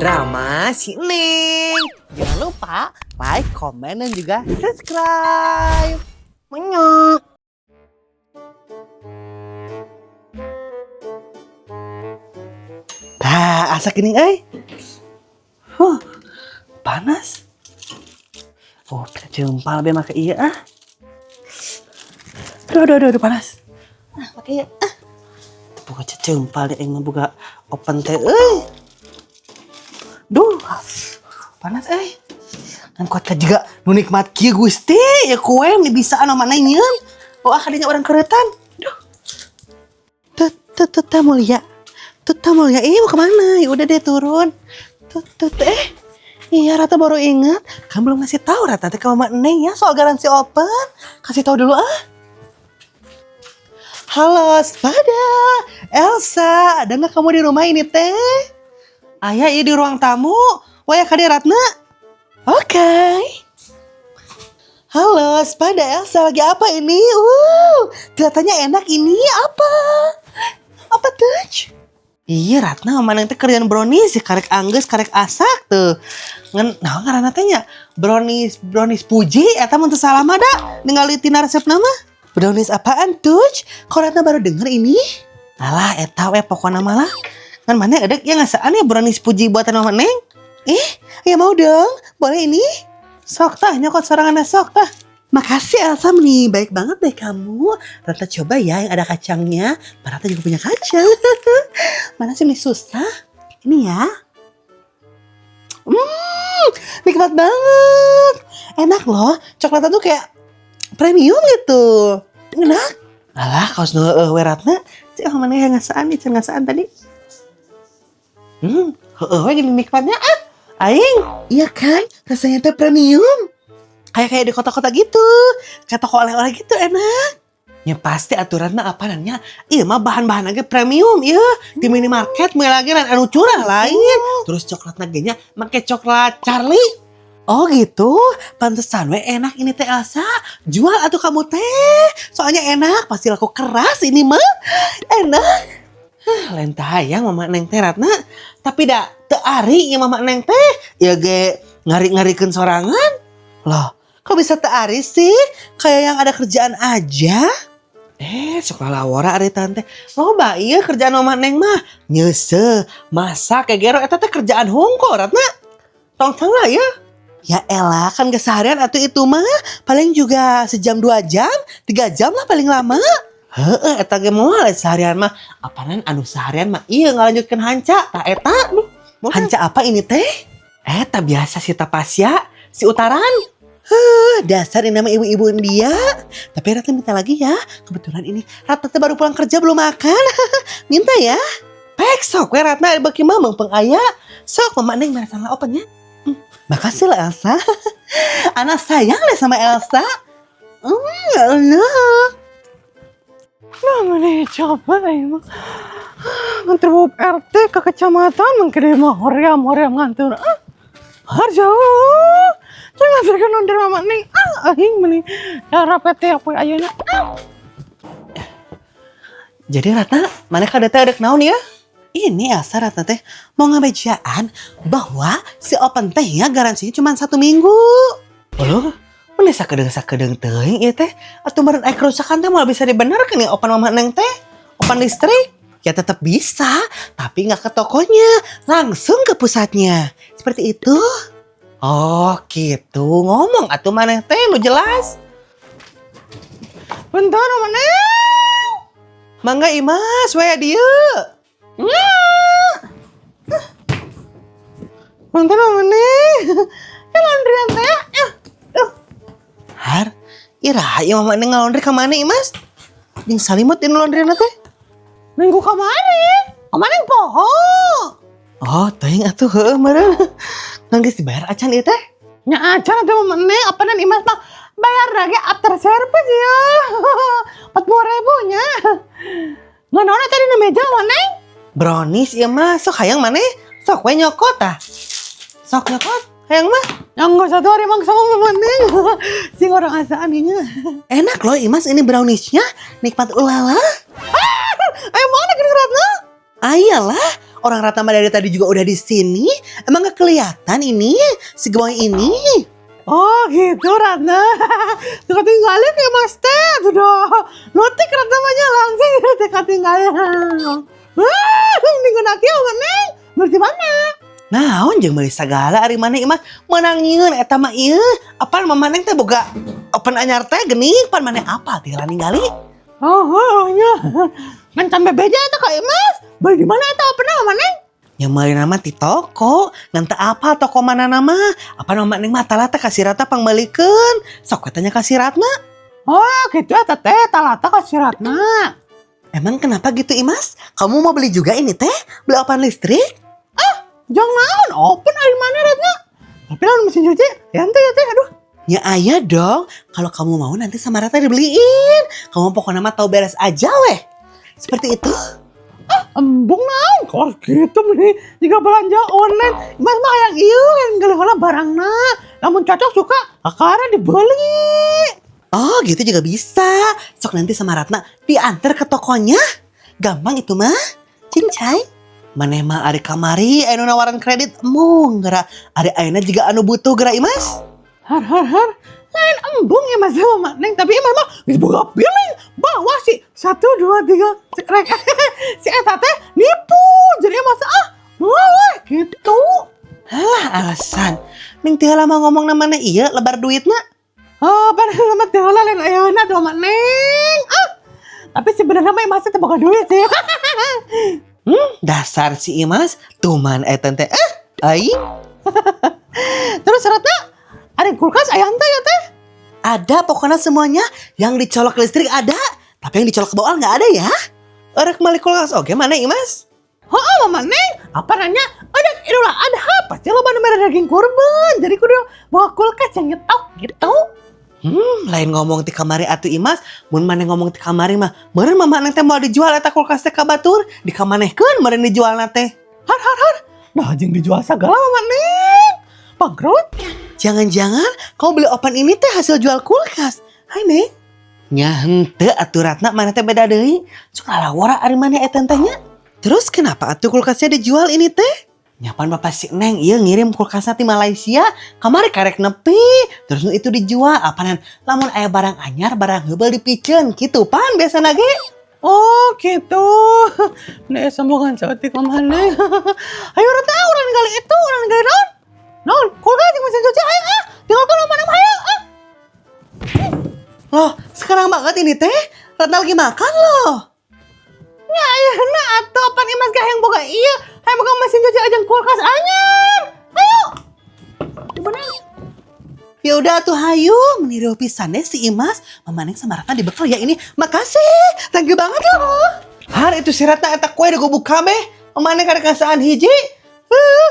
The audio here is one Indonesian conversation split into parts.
Drama si Neng. Jangan lupa like, komen, dan juga subscribe. Menyok. Nah, asa gini, panas. Oh, jempal be make iya ah. Aduh, panas. Pakai iya. Buka jempal deh yang buka open teh, Duh, panas Kan kuat juga nu nikmat kieu Gusti ya kue bisa anu mana nyeun. Oh akadinya orang keretan. Duh. Tut mulia. Tut mulia. Mau kemana? Ya udah deh turun. Tut Iya Rata baru ingat. Kan belum ngasih tahu Rata teh ke Mama Neng ya soal garansi open. Kasih tahu dulu ah. Halo Spada, Elsa, ada nggak kamu di rumah ini teh? Ayah iya di ruang tamu. Wah kade Ratna. Oke. Halo Spada, Elsa lagi apa ini? Kelihatannya enak ini apa? Apa tuh? Iya Ratna, mana teh kerjaan brownies, karek angges, karek asak tuh. Nah ngaranna teh nya brownies puji eta mun teu salah mah da. Ningali tina resep nama. Brownies apaan tuh? Kok Ratna baru denger ini? Alah eta we pokona malah. Kan mana ada yang ngasaan ya brownies puji buatan Mama Neng? Ya mau dong. Boleh ini? Sok tah, nyokot sorangan sok tah. Makasih Elsa nih, baik banget deh kamu. Rata coba ya yang ada kacangnya. Rata juga punya kacang. Mana sih ini susah? Ini ya. Nikmat banget. Enak loh. Coklatnya tuh kayak premium gitu. Enak. Alah, kaos nu Ratna. Cik mana yang ngasaan nih, ngasaan tadi. Gini nikmatnya Aing. Iya kan, rasanya teh premium. Kayak di kota-kota gitu. Kayak toko oleh-oleh gitu enak. Ya pasti aturannya apa nanya. Iya mah bahan-bahan lagi premium ya. Di minimarket mulai lagi anu curah lain. Terus coklat nagenya make coklat Charlie. Oh gitu, pantesan we enak ini teh Elsa. Jual atuh kamu teh. Soalnya enak, pasti laku keras ini mah. Enak. Lain tahayang Mama Neng teh Ratna. Tapi dah teu ari ya Mama Neng teh. Ya ge ngari-ngarikeun sorangan. Loh, kok bisa teu ari sih? Kayak yang ada kerjaan aja. Sok lalawara ari tante. Loba ieu kerjaan Mama Neng mah. Nyese, masak kayak gero eta teh kerjaan hungkul Ratna. Tong lah ya. Ya elah kan keseharian atuh itu mah. Paling juga sejam 2 jam, 3 jam lah paling lama. Eta ge moal seharian mah. Apaanan anu seharian mah iya ngalanjutkeun hanca. Tah eta duh. Hanca apa ini teh? Eta biasa si Tapasya, si Utaran. Dasar ini nama ibu-ibu India. Tapi Rata minta lagi ya. Kebetulan ini Rata teh baru pulang kerja belum makan. Minta ya. Pek sok we Ratna beki mah meungpeung aya. Sok Mama Neng merasa opennya. Makasih lah Elsa. Anak sayang deh sama Elsa. Enak. Nah mana coba emang. Nganter Bob RT ke kecamatan mengkede mah hoream ngantur. Jauh. Jangan nganterkan nonton Mama Neng. Aing meni darah PT apa ayeuna. Jadi Ratna, mana kada teh adek naon ya? Ini Elsa Ratna teh mau ngabejaan bahwa si open teh ya garansinya cuma 1 minggu. Loh, mana sakedeng teuing ieu teh? Atuh meureun aya kerusakan teh moal bisa dibenerkeun ya open Mama Neng teh? Open listrik? Ya tetap bisa, tapi nggak ke tokonya, langsung ke pusatnya. Seperti itu. Oh gitu, ngomong atuh maneh teh lu jelas. Bentar Mama Neng. Mangga Imas, we dieu. Bentar Mama Neng. Ya laundryan teh. Har, iraha ieu Mama Neng ngalaundry ka mana Imas? Jeung salimut dina laundryan teh. Minggu kemarin poho. Oh, teuing atuh heueuh meureun. Ngan geus dibayar acan ieu teh? Nya acan atuh Mama Neng, apanan Imas mah bayar lagi after service ya. 40.000 nya. Nganaona tadi na meja Mama Neng? Brownies ieu mah sok hayang maneh. Sok we nyokot tah. Sok nyokot hayang mah. Yang satu hari mang sama Mama Neng. Sing orang asaan ieu. Enak loh Imas ini browniesnya, nikmat ulala. Ayo mana gini Ratna? Ayalah, Orang Ratna mah dari tadi juga udah di sini. Emang gak kelihatan ini si gemoy ini? Oh gitu Ratna. Tuh ketinggalan ya Mas Teh. Tuh dah. Notik Ratna mahnya langsung teh ketinggalan. Wah, ini kena kieu Neng. Berarti mana? Naon jeung meuli sagala ari maneh mah menang nyieun eta mah ieu. Apaan mah maneh teh boga open anyar teh geuning pan maneh apal teh ningali. Oh nya. Ngan tambah beja eta ka Mas. Beli di mana eta open maneh? Ya meuli nama di toko. Ngan teu apal toko mana nama. Apa nama maneh mah talata kasih Ratna pangbalikeun. Sok katanya kasih Ratna. Oh gitu eta teh talata kasih Ratna. Emang kenapa gitu Imas? Kamu mau beli juga ini teh? Beli open listrik? Jangan open dari mana Ratna? Tapi lawan mesin cuci, ya teh, aduh. Ya ayah dong, kalau kamu mau nanti sama Ratna dibeliin. Kamu pokoknya mah tahu beres aja weh. Seperti itu. Embung naon, kalau gitu mending jika belanja online. Mas mah yang ieu yang geuleuh barangna. Namun cocok suka, akarana dibeli. Oh gitu juga bisa. Sok nanti sama Ratna diantar ke tokonya. Gampang itu mah. Cincai. Maneh mah ari kamari anu nawaran kredit embung gara ari ayeuna juga anu butuh gara Imas. Har. Lain embung ya Mas sama Neng tapi Imas mah geus boga pilih bawa sih 1 2 3 cekrek. Si eta teh nipu. Jadi masa wah gitu. Halah alasan. Neng teu lama ngomong na maneh ieu lebar duitna. Oh, padahal lama teu lain ayeuna tuh mah Neng. Tapi sebenarnya mah Imas teh boga duit sih. Dasar si Imas, tuman teh aing. Terus Ratna, ada kulkas ayam teh ya teh? Ada pokoknya semuanya, yang dicolok listrik ada, tapi yang dicolok ke bawah nggak ada ya. Orek mali kulkas oke mana Imas? Oh mama Neng, apa nanya? Ada pasti lo merah daging kurban, jadi kudu bawa kulkas yang nyetok gitu. Lain ngomong ti kamari atuh Imas, mun maneh ngomong ti kamari mah, meureun mama neng teh mau dijual eta kulkas teh ka batur, dikamanehkeun meureun dijualna teh. Har. Nah jeung dijual sagala mama neng. Bangkrut? Jangan-jangan kau beli open ini teh hasil jual kulkas. Hai Neng. Nya henteu atuh Ratna maneh teh beda deui. Suka lawara ari maneh eta teh nya. Terus kenapa atuh kulkasnya dijual ini teh? Nyapan bapak si Neng iya ngirim kulkasnya di Malaysia kamari karek nepi terus itu dijual apaan lamun aya barang anyar barang heubeuh dipikeun kitu pan biasa ge. Oh gitu. Nek sambungan cantik maneh. Ayo Ratna urang ningali itu urang ningali naon kulkas jeung mesin cuci ayo tinggalkan mana ayo Loh sekarang banget ini teh Ratna lagi makan loh. Ya ayeuna atuh pan Imas gah yang boga ieu hayang boga mesin cuci jeung kulkas anyar. Ayo. Bener. Ya udah tuh hayu meniru pisan deh si Imas. Mama Neng sama Ratna dibekal ya ini. Makasih. Thank you banget loh. Har itu si Ratna eta kue udah gue buka beh. Mama Neng kada kasaan hiji.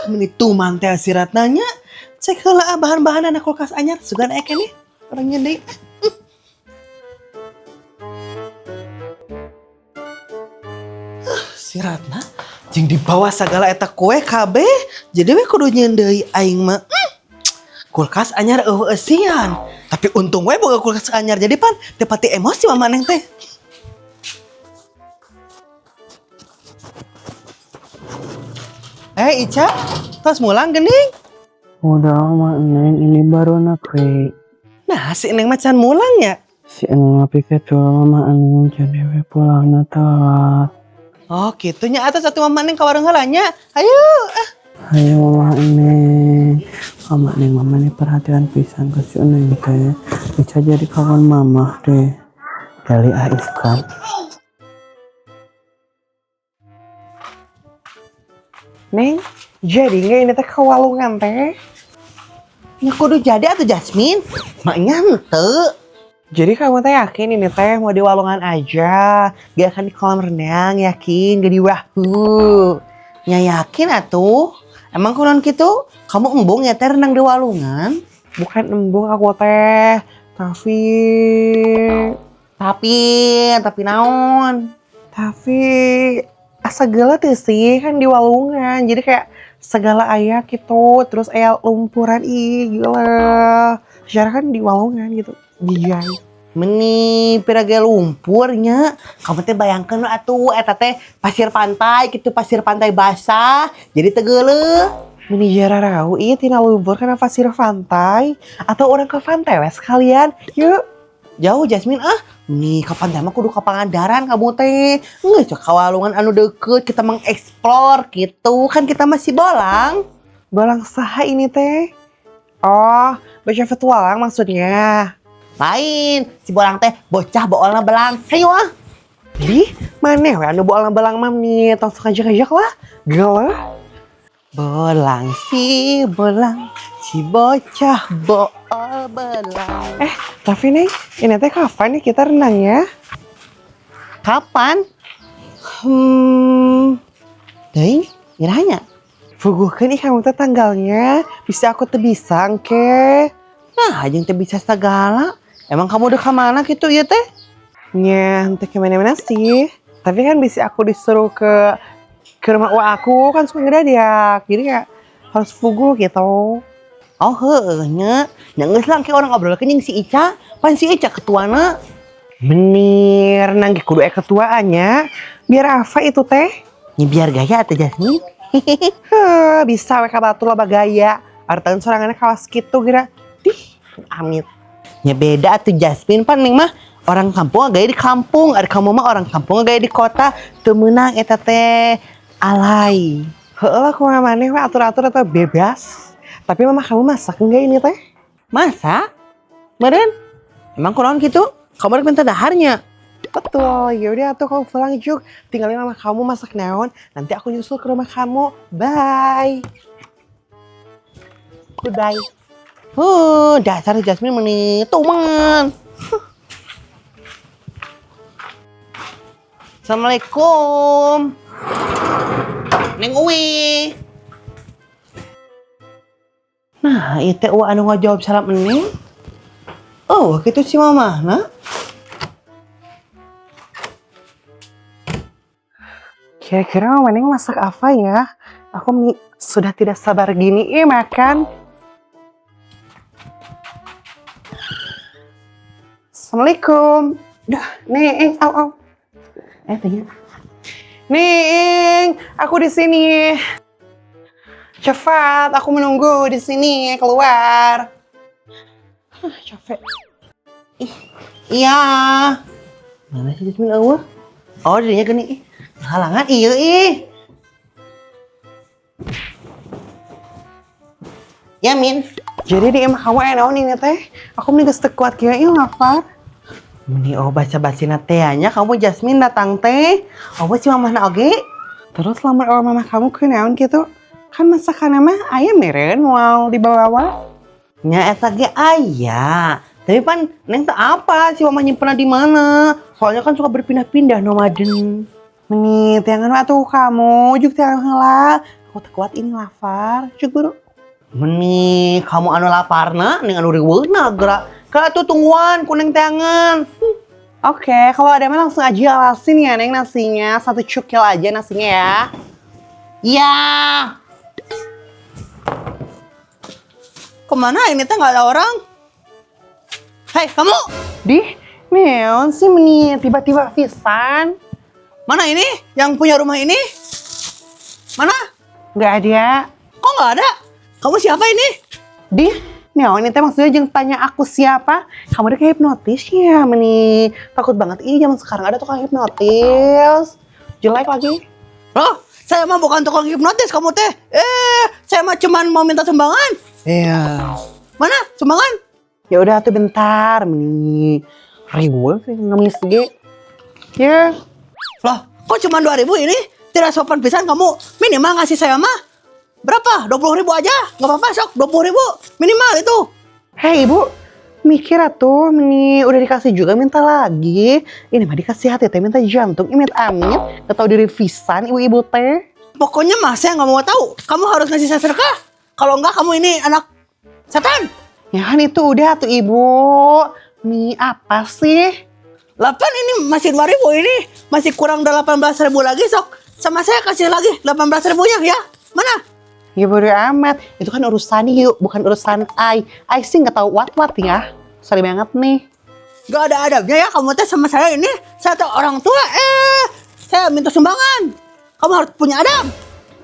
Meni tumang teh si Ratnanya. Cek heula bahan-bahan anak kulkas anyar sugan eke nih. Orangnya deui. Si Ratna jeung dibawa sagala eta kue kabeh jadi we kudu nyeun deui aing mah kulkas anyar eueusian tapi untung we boga kulkas anyar jadi pan teu pati emosi mama Neng teh. Ica tos mulang geuning. Udah mah Neng ini baru nak we. Nah si Neng macan mulang ya. Si Neng pikir tuh mama Neng jadi we pulangna telat. Oh gitu nya atas satu mama Neng ka warung heula nya. Ayo. Ayo mama Neng perhatian pisan ke si Neng teh. Bisa jadi kawan mama deh. Kali Ais kan. Neng, jadi nggak ini teh kewalungan teh? Ya kudu jadi atuh Jasmine. Maknya henteu. Jadi kamu teh yakin ini teh mau di walungan aja, gak akan di kolam renang, yakin gak di wahoo. Ya yakin atuh. Emang kunon gitu? Kamu embung ya teh renang di walungan? Bukan embung aku teh, tapi naon? Tapi segala tuh sih kan di walungan, jadi kayak segala aya gitu, terus aya lumpuran gila. Secara kan di walungan gitu, dijai. Meni piraga lumpurnya. Kamu teh bayangkeun atuh eta teh pasir pantai gitu, pasir pantai basah. Jadi tegeuleuh. Meni jararau ieu tina lumpur kana pasir pantai atau orang ke pantai wes sekalian. Yuk. Jauh Jasmine Nih ke pantai mah kudu ka Pangandaran kamu teh. Geus cok kawalungan anu deket kita mengeksplor gitu. Kan kita masih bolang. Bolang saha ini teh? Oh, baca petualang maksudnya. Lain, si bolang teh bocah boolna belang. Hayu Di, maneh we anu bolang belang mam nih, tong sekajak-kajak lah. Geuleuh. Bolang si bocah bool belang. Tapi nih, ini teh kapan nih kita renangnya? Kapan? Deui, iranya. Puguhkeun ih kamu teh tanggalnya, bisa aku teh bisa engke. Nah, aja teh bisa segala. Emang kamu udah kemana gitu ya teh? Nya, teh kemana-mana sih. Tapi kan bisa aku disuruh ke rumah uak aku, kan suka ngedadak. Jadi ya harus puguh gitu. Oh heuh nya. Nya geus lang ke orang ngobrolkeun jeung si Ica. Pan si Ica ketuana. Menir, nanggi kudu ketuaannya. Biar apa itu teh? Nya biar gaya atuh Jasmine. Bisa we kabatur loba gaya. Artaun sorangannya kawas gitu kira. Dih, amit. Nya beda atuh Jasmine pan ning mah orang kampung gaya di kampung, ada kamu mah orang kampung gaya di kota. Teu meunang eta teh alay. Heulah kumaha maneh we atur-atur atau bebas. Tapi mama kamu masak enggak ini teh? Masak? Meureun? Emang kunaon gitu? Kamu rek minta daharnya. Betul, yaudah tuh kamu pulang Juk. Tinggalin mama kamu masak naon. Nanti aku nyusul ke rumah kamu. Bye. Goodbye. Dasar Jasmine meni tuman. Assalamualaikum. Neng Uwi. Nah, itu anu ngajawab salam neng. Oh, gitu si mama, nah. Kira-kira mama Neng masak apa ya? Aku sudah tidak sabar gini makan. Assalamualaikum. Dah, Neng, au. Tanya. Neng, aku di sini. Cepat, aku menunggu di sini keluar. Capek. Iya. Mana sih Jasmine awal? Oh, dirinya gini. Halangan iya Ya, Min. Jadi di emang kamu enaon ini teh? Aku mending geus teu kuat kieu ieu lapar. Meni baca-bacina tehnya kamu Jasmine datang teh. Si mamahna oge. Terus lamar mama kamu ke naon gitu? Kan masakan mah ayam meren mau dibawa. Nya eta ge aya. Tapi pan neng teh apa si mama nyimpenna di mana? Soalnya kan suka berpindah-pindah nomaden. Menit jangan atuh kamu juk teh heula. Aku teu kuat ini lapar. Cuk buru. Meni kamu anu laparna ning anu riweuna geura. Ka atuh tungguan ku neng tangan. Oke, kalau ada mah langsung aja alasin ya Neng nasinya. 1 cukil aja nasinya ya. Iya. Kemana ini teh nggak ada orang? Hei kamu. Dih, neon sih menit tiba-tiba pisan. Mana ini? Yang punya rumah ini? Mana? Nggak ada. Kok nggak ada? Kamu siapa ini? Dih, neon ini teh maksudnya jangan tanya aku siapa. Kamu udah kayak hipnotis ya, Meni. Takut banget ih zaman sekarang ada tukang hipnotis. Jelek lagi. Loh, saya mah bukan tukang hipnotis kamu teh. Saya mah cuman mau minta sumbangan. Iya. Mana sumbangan? Ya udah tuh bentar, Meni. Ribu sih ngemis ge. Ya. Loh, kok cuma 2.000 ini? Tidak sopan pisan kamu. Minimal ngasih saya mah berapa? 20.000 aja. Gak apa-apa sok, 20.000 minimal itu. Hei ibu, mikir atuh, Meni udah dikasih juga minta lagi. Ini mah dikasih hati teh minta jantung, amit-amit. Gak tau diri pisan ibu-ibu teh. Pokoknya mah saya nggak mau tahu. Kamu harus ngasih saya sedekah. Kalau enggak kamu ini anak setan. Ya kan itu udah tuh ibu. Mie apa sih? 8 ini masih 2.000 ini. Masih kurang 18.000 lagi sok. Sama saya kasih lagi 18.000-nya ya. Mana? Ya bodo amat. Itu kan urusan yuk, bukan urusan I. I sih nggak tahu what ya. Sorry banget nih. Gak ada adabnya ya kamu teh sama saya ini. Saya tuh orang tua, saya minta sumbangan. Kamu harus punya adab.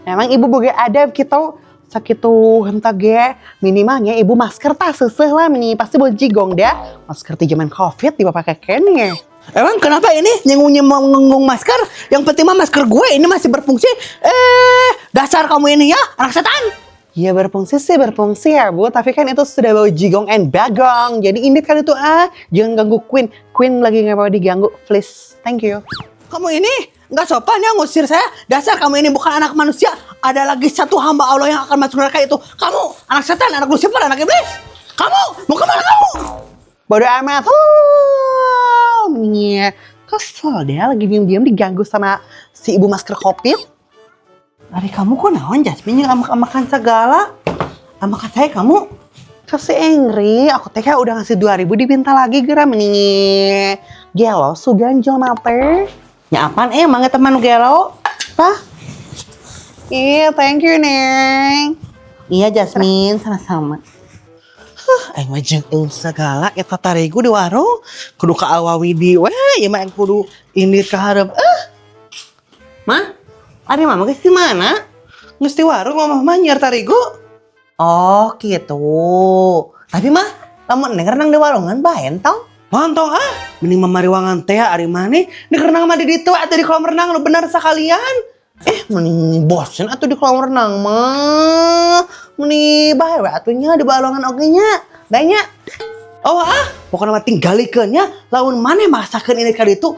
Emang ibu boga adab gitu. Sakitu hentak ge minimalnya ibu masker tas seuseuh lah mini pasti boleh jigong dah. Masker di zaman Covid dipakai kene. Emang kenapa ini nyenggung masker? Yang penting mah masker gue ini masih berfungsi. Dasar kamu ini ya, anak setan. Ya berfungsi sih berfungsi ya bu, tapi kan itu sudah bawa jigong and bagong. Jadi indit kan itu jangan ganggu Queen. Queen lagi nggak mau diganggu, please. Thank you. Kamu ini nggak sopan ya ngusir saya. Dasar kamu ini bukan anak manusia. Ada lagi satu hamba Allah yang akan masuk neraka itu. Kamu anak setan, anak Lucifer, anak iblis. Kamu mau kemana kamu? Bodoh amat. Nih, kesel deh lagi diam-diam diganggu sama si ibu masker Covid. Dari kamu kok naon Jasmine yang amak-amakan segala? Amakan saya kamu? Kasih angry, aku teh udah ngasih 2.000 dipinta lagi geram nih. Gelo suganjol mate. Ya apaan emang teman gelo? Tah? Iya, thank you, Neng. Iya Jasmine, sama-sama. Aing mah jeung segala eta tarigu di warung kudu ka awawi di we ieu mah kudu indit ka hareup. Mah, ari mah geus di mana? Geus di warung mah nyer tarigu. Oh, gitu. Tapi mah lamun neng renang di warungan bae entong. Mantong mending mamariwangan teh ari maneh di renang mah di ditu atuh di kolam renang lu bener sakalian. Mending bosen atuh di kolam renang mah. Mending bae we atunya di balongan oge nya. Da nya. Oh pokona mah tinggalikeun nya lamun maneh masakeun ini ka ditu.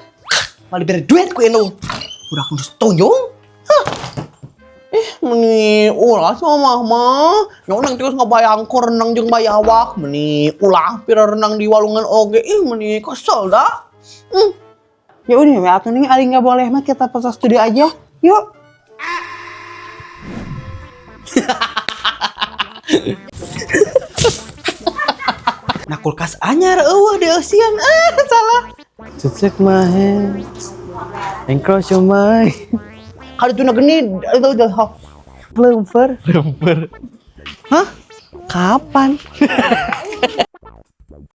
Malah dibere duit ku indung. Udah aku tunjung. Meni ulah sama mah. Nyawa nang terus ngabayang ko renang jeung bayawak. Meni ulah pira renang di walungan oge. Meni kesel dah. Ya udah we atuh nih ari enggak boleh mah kita pesan studio aja. Yuk. Nah kulkas anyar di Ocean salah. Cecek mah and cross your mind. Kalau tuna geni itu udah lemper. Hah? Kapan?